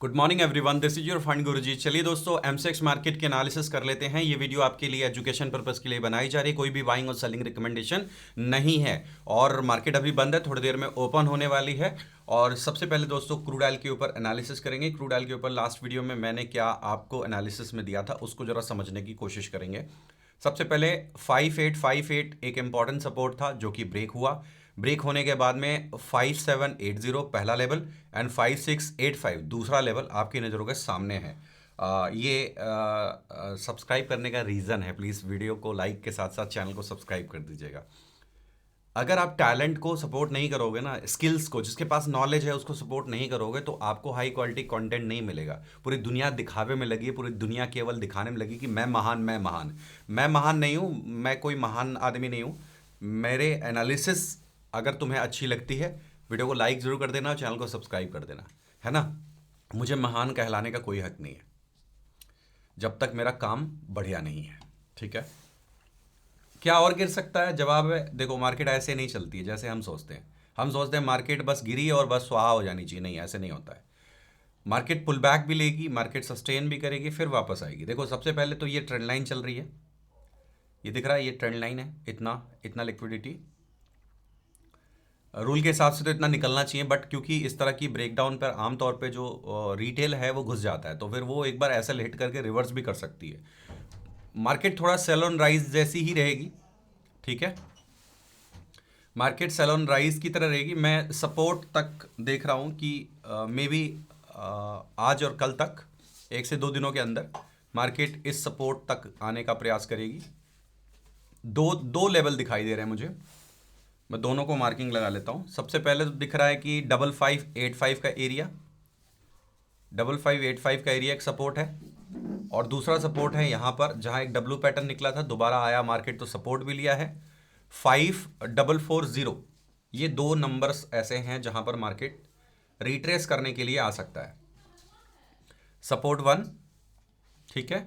Good morning everyone, this is your fund Guruji. चलिए दोस्तों, एमसेक्स market के एनालिसिस कर लेते हैं। ये वीडियो आपके लिए एजुकेशन पर्पस के लिए बनाई जा रही है, कोई भी बाइंग और सेलिंग रिकमेंडेशन नहीं है। और मार्केट अभी बंद है, थोड़ी देर में ओपन होने वाली है। और सबसे पहले दोस्तों क्रूड ऑयल के ऊपर एनालिसिस करेंगे। क्रूड ऑयल के ऊपर लास्ट वीडियो में मैंने क्या आपको एनालिसिस में दिया था उसको जरा समझने की कोशिश करेंगे। सबसे पहले 5858 एक इंपॉर्टेंट सपोर्ट था जो कि ब्रेक हुआ। ब्रेक होने के बाद में 5780 पहला लेवल एंड 5685 दूसरा लेवल आपकी नज़रों के सामने है। ये सब्सक्राइब करने का रीज़न है, प्लीज़ वीडियो को लाइक के साथ साथ चैनल को सब्सक्राइब कर दीजिएगा। अगर आप टैलेंट को सपोर्ट नहीं करोगे ना, स्किल्स को, जिसके पास नॉलेज है उसको सपोर्ट नहीं करोगे तो आपको हाई क्वालिटी कंटेंट नहीं मिलेगा। पूरी दुनिया दिखावे में लगी है, पूरी दुनिया केवल दिखाने में लगी कि मैं महान, मैं महान। मैं महान नहीं हूँ, मैं कोई महान आदमी नहीं हूँ। मेरे एनालिसिस अगर तुम्हें अच्छी लगती है, वीडियो को लाइक ज़रूर कर देना और चैनल को सब्सक्राइब कर देना, है ना। मुझे महान कहलाने का कोई हक नहीं है जब तक मेरा काम बढ़िया नहीं है, ठीक है। क्या और गिर सकता है? जवाब है देखो, मार्केट ऐसे नहीं चलती है जैसे हम सोचते हैं। हम सोचते हैं मार्केट बस गिरी और बस स्वाहा हो जानी चाहिए, नहीं, ऐसे नहीं होता है। मार्केट पुल बैक भी लेगी, मार्केट सस्टेन भी करेगी, फिर वापस आएगी। देखो सबसे पहले तो ये ट्रेंड लाइन चल रही है, ये दिख रहा है, ये ट्रेंड लाइन है। इतना इतना लिक्विडिटी रूल के हिसाब से तो इतना निकलना चाहिए, बट क्योंकि इस तरह की ब्रेकडाउन पर आमतौर पे जो रिटेल है वो घुस जाता है, तो फिर वो एक बार ऐसे हिट करके रिवर्स भी कर सकती है। मार्केट थोड़ा सेल ऑन राइज जैसी ही रहेगी, ठीक है। मार्केट सेल ऑन राइज की तरह रहेगी। मैं सपोर्ट तक देख रहा हूँ कि मे बी आज और कल तक, 1 से 2 दिनों के अंदर मार्केट इस सपोर्ट तक आने का प्रयास करेगी। दो दो लेवल दिखाई दे रहे हैं मुझे, मैं दोनों को मार्किंग लगा लेता हूँ। सबसे पहले तो दिख रहा है कि 5585 का एरिया, 5585 का एरिया एक सपोर्ट है। और दूसरा सपोर्ट है यहाँ पर, जहाँ एक डब्लू पैटर्न निकला था, दोबारा आया मार्केट तो सपोर्ट भी लिया है 5440। ये दो नंबर्स ऐसे हैं जहाँ पर मार्केट रिट्रेस करने के लिए आ सकता है। सपोर्ट 1, ठीक है,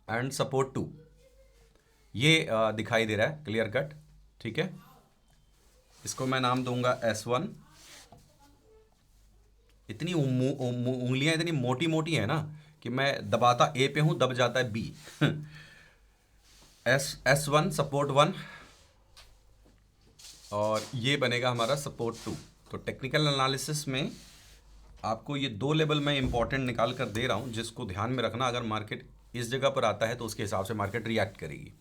एंड सपोर्ट 2, ये दिखाई दे रहा है क्लियर कट, ठीक है। इसको मैं नाम दूंगा S1। इतनी उंगलियां इतनी मोटी मोटी है ना कि मैं दबाता ए पे हूं, दब जाता है बी। S1 सपोर्ट 1 और ये बनेगा हमारा सपोर्ट 2। तो टेक्निकल एनालिसिस में आपको ये दो लेवल मैं इंपॉर्टेंट निकाल कर दे रहा हूं, जिसको ध्यान में रखना। अगर मार्केट इस जगह पर आता है तो उसके हिसाब से मार्केट रिएक्ट करेगी।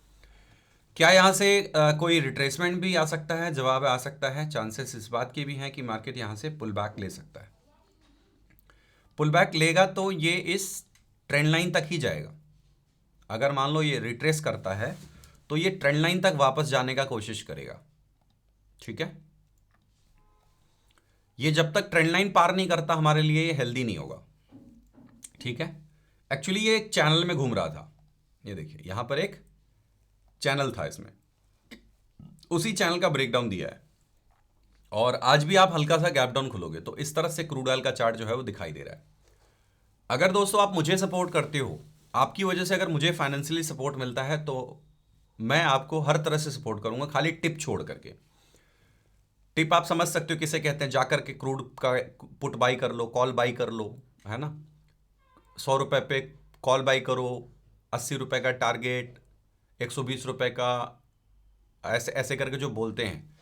क्या यहाँ से कोई रिट्रेसमेंट भी आ सकता है? जवाब है, आ सकता है। चांसेस इस बात के भी हैं कि मार्केट यहाँ से पुल बैक ले सकता है। पुल बैक लेगा तो ये इस ट्रेंड लाइन तक ही जाएगा। अगर मान लो ये रिट्रेस करता है तो ये ट्रेंड लाइन तक वापस जाने का कोशिश करेगा, ठीक है। ये जब तक ट्रेंड लाइन पार नहीं करता हमारे लिए ये हेल्दी नहीं होगा, ठीक है। एक्चुअली ये एक चैनल में घूम रहा था, ये देखिए यहां पर एक चैनल था, इसमें उसी चैनल का ब्रेकडाउन दिया है। और आज भी आप हल्का सा गैप डाउन खुलोगे तो इस तरह से क्रूड ऑयल का चार्ट जो है वो दिखाई दे रहा है। अगर दोस्तों आप मुझे सपोर्ट करते हो, आपकी वजह से अगर मुझे फाइनेंशियली सपोर्ट मिलता है तो मैं आपको हर तरह से सपोर्ट करूंगा, खाली टिप छोड़ करके। टिप आप समझ सकते हो किसे कहते हैं। जाकर के क्रूड का पुट बाई कर लो, कॉल बाई कर लो, है ना। 100 रुपये पे कॉल बाई करो, 80 रुपये का टारगेट, 120 रुपये का, ऐसे ऐसे करके जो बोलते हैं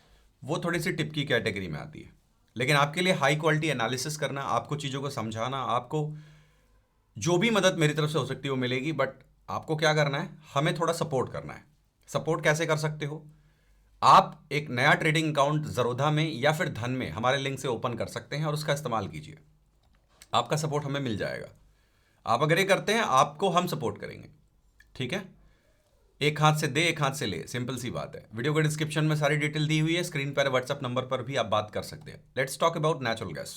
वो थोड़ी सी टिप की कैटेगरी में आती है। लेकिन आपके लिए हाई क्वालिटी एनालिसिस करना, आपको चीज़ों को समझाना, आपको जो भी मदद मेरी तरफ से हो सकती है वो मिलेगी। बट आपको क्या करना है, हमें थोड़ा सपोर्ट करना है। सपोर्ट कैसे कर सकते हो? आप एक नया ट्रेडिंग अकाउंट ज़रोधा में या फिर धन में हमारे लिंक से ओपन कर सकते हैं और उसका इस्तेमाल कीजिए। आपका सपोर्ट हमें मिल जाएगा। आप अगर ये करते हैं आपको हम सपोर्ट करेंगे, ठीक है। एक हाथ से दे, एक हाथ से ले, सिंपल सी बात है। वीडियो के डिस्क्रिप्शन में सारी डिटेल दी हुई है, स्क्रीन पर व्हाट्सएप नंबर पर भी आप बात कर सकते हैं। Let's talk about natural gas.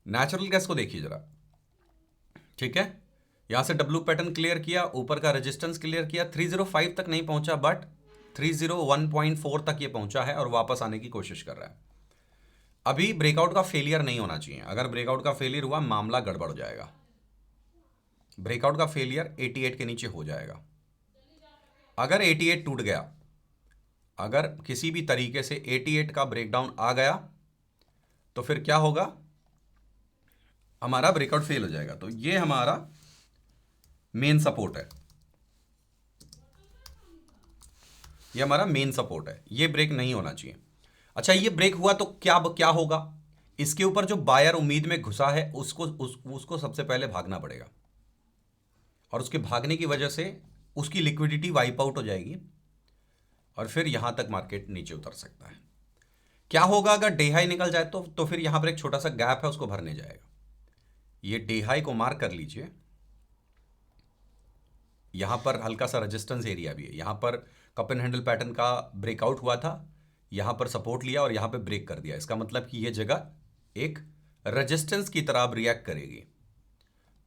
Natural gas को देखिए जरा, ठीक है। यहां से डब्ल्यू पैटर्न क्लियर किया, ऊपर का रेजिस्टेंस क्लियर किया, 305 तक नहीं पहुंचा बट 301.4 तक ये पहुंचा है और वापस आने की कोशिश कर रहा है। अभी ब्रेकआउट का फेलियर नहीं होना चाहिए। अगर ब्रेकआउट का फेलियर हुआ मामला गड़बड़ हो जाएगा। ब्रेकआउट का फेलियर 88 के नीचे हो जाएगा। अगर 88 टूट गया, अगर किसी भी तरीके से 88 का ब्रेकडाउन आ गया तो फिर क्या होगा? हमारा ब्रेकआउट फेल हो जाएगा। तो ये हमारा मेन सपोर्ट है, ये हमारा मेन सपोर्ट है, ये ब्रेक नहीं होना चाहिए। अच्छा, ये ब्रेक हुआ तो क्या क्या होगा? इसके ऊपर जो बायर उम्मीद में घुसा है उसको सबसे पहले भागना पड़ेगा, और उसके भागने की वजह से उसकी लिक्विडिटी वाइप आउट हो जाएगी, और फिर यहां तक मार्केट नीचे उतर सकता है। क्या होगा अगर डे हाई निकल जाए तो फिर यहां पर एक छोटा सा गैप है, उसको भरने जाएगा। ये डे हाई को मार्क कर लीजिए, यहां पर हल्का सा रेजिस्टेंस एरिया भी है, यहां पर कप एंड हैंडल पैटर्न का ब्रेकआउट हुआ था, यहां पर सपोर्ट लिया और यहां पे ब्रेक कर दिया। इसका मतलब कि ये जगह एक रेजिस्टेंस की तरह अब रिएक्ट करेगी,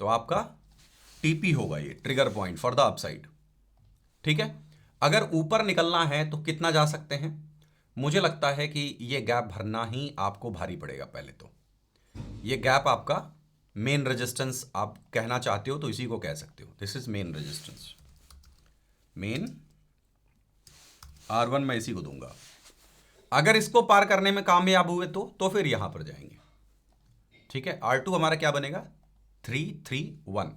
तो आपका टीपी होगा ये trigger point for the upside. ठीक है, अगर ऊपर निकलना है तो कितना जा सकते हैं? मुझे लगता है कि ये गैप भरना ही आपको भारी पड़ेगा। पहले तो ये गैप आपका मेन रेजिस्टेंस आप कहना चाहते हो तो इसी को कह सकते हो, this is main resistance, main R1 मैं इसी को दूंगा। अगर इसको पार करने में कामयाब हुए तो फिर यहां पर जाएंगे। ठीक है, R2 हमारा क्या बनेगा? 331।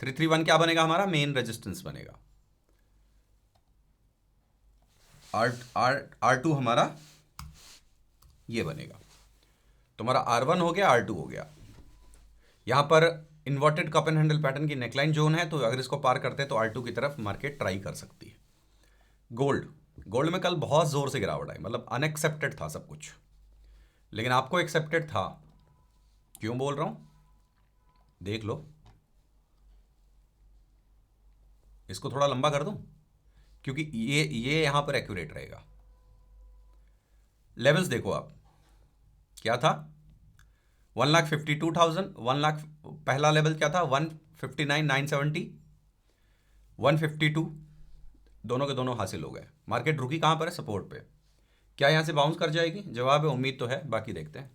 331 क्या बनेगा? हमारा मेन रेजिस्टेंस बनेगा। R2 हमारा ये बनेगा, तो हमारा R1 हो गया, R2 हो गया। यहां पर inverted cup and handle pattern की नेकलाइन जोन है, तो अगर इसको पार करते हैं तो R2 की तरफ मार्केट ट्राई कर सकती है। गोल्ड में कल बहुत जोर से गिरावट आई, मतलब अनएक्सेप्टेड था सब कुछ, लेकिन आपको एक्सेप्टेड था। क्यों बोल रहा हूं? देख लो, इसको थोड़ा लंबा कर दूं क्योंकि ये यहां पर एक्यूरेट रहेगा। लेवल्स देखो आप, क्या था? 1,52,000, 1,00,000 पहला लेवल क्या था? 159,970, 152, दोनों के दोनों हासिल हो गए। मार्केट रुकी कहां पर है? सपोर्ट पे। क्या यहां से बाउंस कर जाएगी? जवाब है उम्मीद तो है, बाकी देखते हैं।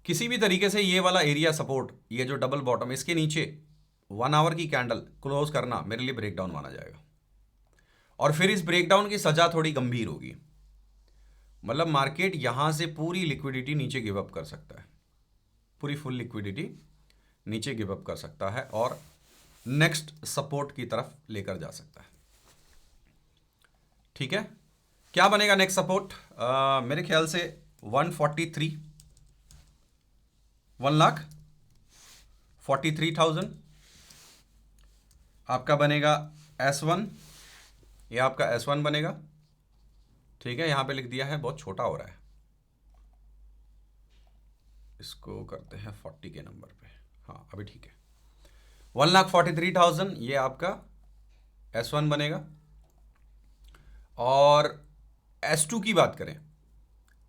किसी भी तरीके से ये वाला एरिया सपोर्ट, ये जो डबल बॉटम, इसके नीचे 1 आवर की कैंडल क्लोज करना मेरे लिए ब्रेकडाउन माना जाएगा, और फिर इस ब्रेकडाउन की सजा थोड़ी गंभीर होगी। मतलब मार्केट यहां से पूरी लिक्विडिटी नीचे गिव अप कर सकता है, पूरी फुल लिक्विडिटी नीचे गिव अप कर सकता है और नेक्स्ट सपोर्ट की तरफ लेकर जा सकता है। ठीक है, क्या बनेगा नेक्स्ट सपोर्ट? मेरे ख्याल से 143, 1,43,000 आपका बनेगा S1, ये आपका S1 बनेगा। ठीक है, यहां पे लिख दिया है, बहुत छोटा हो रहा है, इसको करते हैं 40 के नंबर पे। हाँ, अभी ठीक है। 1,43,000 ये आपका S1 बनेगा। और S2 की बात करें,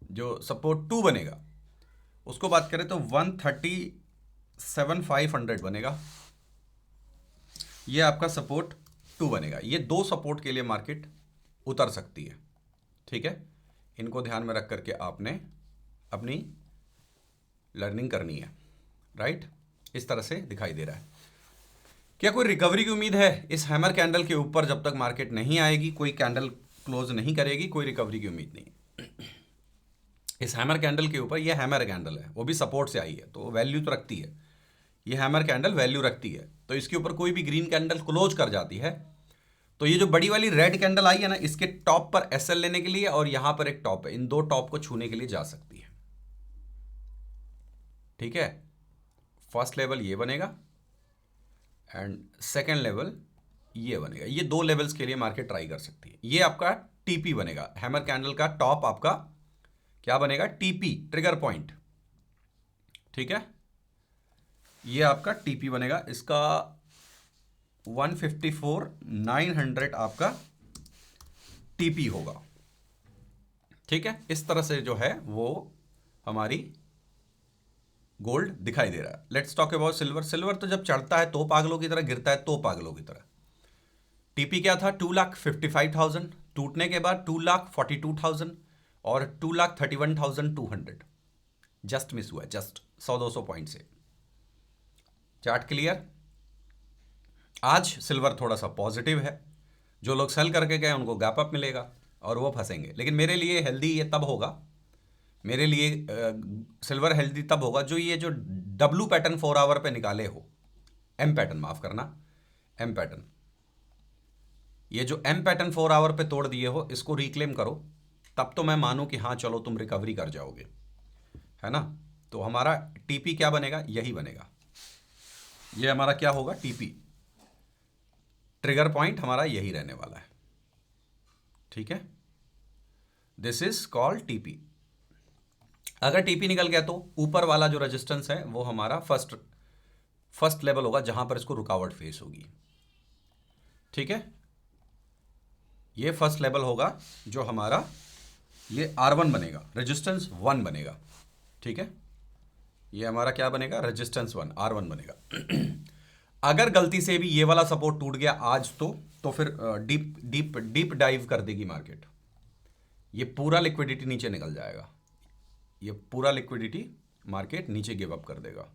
जो सपोर्ट 2 बनेगा, उसको बात करें तो 137,500 बनेगा, ये आपका सपोर्ट 2 बनेगा। ये दो सपोर्ट के लिए मार्केट उतर सकती है। ठीक है, इनको ध्यान में रख करके आपने अपनी लर्निंग करनी है। राइट, इस तरह से दिखाई दे रहा है। क्या कोई रिकवरी की उम्मीद है? इस हैमर कैंडल के ऊपर जब तक मार्केट नहीं आएगी, कोई कैंडल क्लोज नहीं करेगी, कोई रिकवरी की उम्मीद नहीं। इस हैमर कैंडल के ऊपर, ये हैमर कैंडल है, वो भी सपोर्ट से आई है तो वैल्यू तो रखती है, ये हैमर कैंडल वैल्यू रखती है। तो इसके ऊपर कोई भी ग्रीन कैंडल क्लोज कर जाती है तो ये जो बड़ी वाली रेड कैंडल आई है ना, इसके टॉप पर एसएल लेने के लिए और यहां पर एक टॉप है, इन दो टॉप को छूने के लिए जा सकती है। ठीक है, फर्स्ट लेवल ये बनेगा एंड सेकेंड लेवल ये बनेगा। ये दो लेवल्स के लिए मार्केट ट्राई कर सकती है। ये आपका टीपी बनेगा, हैमर कैंडल का टॉप आपका क्या बनेगा? TP, trigger point. ठीक है, ये आपका टीपी बनेगा, इसका 154,900 आपका टीपी होगा। ठीक है, इस तरह से जो है वो हमारी गोल्ड दिखाई दे रहा है। Let's talk about silver. Silver तो जब चढ़ता है तो पागलों की तरह, गिरता है तो पागलों की तरह। टीपी क्या था? 2,55,000, टूटने के बाद 2,42,000 और 2,31,200, जस्ट मिस हुआ, जस्ट 100-200 पॉइंट से। Chart clear? आज सिल्वर थोड़ा सा पॉजिटिव है, जो लोग सेल करके गए उनको गैप अप मिलेगा और वो फंसेंगे, लेकिन मेरे लिए हेल्दी ये तब होगा मेरे लिए सिल्वर हेल्दी तब होगा जो ये जो डब्लू पैटर्न 4 आवर पे निकाले हो, एम पैटर्न, माफ करना, एम पैटर्न, ये जो एम पैटर्न 4 आवर पे तोड़ दिए हो, इसको रिक्लेम करो, तब तो मैं मानूं कि हाँ चलो तुम रिकवरी कर जाओगे, है ना। तो हमारा टीपी क्या बनेगा, यही बनेगा, ये हमारा क्या होगा, टीपी, ट्रिगर पॉइंट हमारा यही रहने वाला है, ठीक है। This is called TP. अगर टीपी निकल गया तो ऊपर वाला जो रेजिस्टेंस है वो हमारा फर्स्ट लेवल होगा जहां पर इसको रुकावट फेस होगी, ठीक है। ये फर्स्ट लेवल होगा जो हमारा ये R1 बनेगा, रेजिस्टेंस 1 बनेगा, ठीक है। ये हमारा क्या बनेगा, रेजिस्टेंस 1, R1 बनेगा। अगर गलती से भी ये वाला सपोर्ट टूट गया आज तो फिर डीप डीप डीप डाइव कर देगी मार्केट, ये पूरा लिक्विडिटी नीचे निकल जाएगा, ये पूरा लिक्विडिटी मार्केट नीचे गिव अप कर देगा,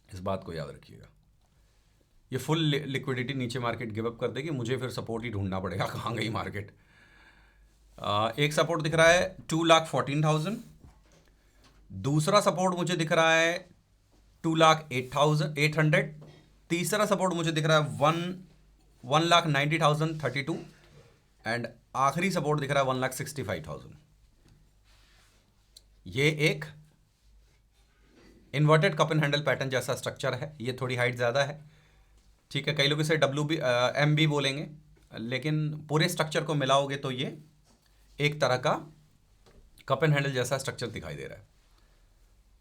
इस बात को याद रखिएगा। ये फुल लिक्विडिटी नीचे मार्केट गिव अप कर देगी, मुझे फिर सपोर्ट ही ढूंढना पड़ेगा कहाँ गई मार्केट। एक सपोर्ट दिख रहा है 2,14,000, दूसरा सपोर्ट मुझे दिख रहा है 2,08,800, तीसरा सपोर्ट मुझे दिख रहा है 1,90,032 एंड आखिरी सपोर्ट दिख रहा है 1,65,000। ये एक inverted cup and handle pattern जैसा स्ट्रक्चर है, ये थोड़ी हाइट ज़्यादा है, ठीक है। कई लोग इसे एम भी बोलेंगे, लेकिन पूरे स्ट्रक्चर को मिलाओगे तो ये एक तरह का कप एंड हैंडल जैसा स्ट्रक्चर दिखाई दे रहा है।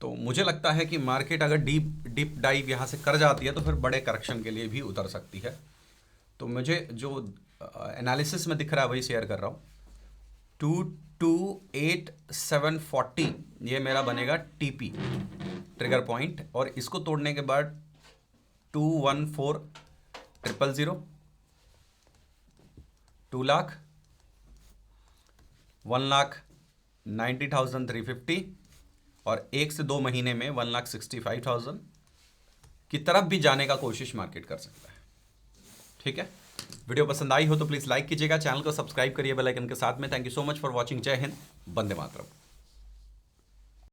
तो मुझे लगता है कि मार्केट अगर डीप डाइव यहाँ से कर जाती है तो फिर बड़े करेक्शन के लिए भी उतर सकती है। तो मुझे जो एनालिसिस में दिख रहा है वही शेयर कर रहा हूँ। 228,740 ये मेरा बनेगा टीपी, ट्रिगर पॉइंट, और इसको तोड़ने के बाद 214,000, 2 लाख, 1,90,350 और 1 से 2 महीने में 1,65,000 की तरफ भी जाने का कोशिश मार्केट कर सकता है, ठीक है। वीडियो पसंद आई हो तो प्लीज़ लाइक कीजिएगा, चैनल को सब्सक्राइब करिए बेल आइकन के साथ में। Thank you so much for watching. जय हिंद, वंदे मातरम।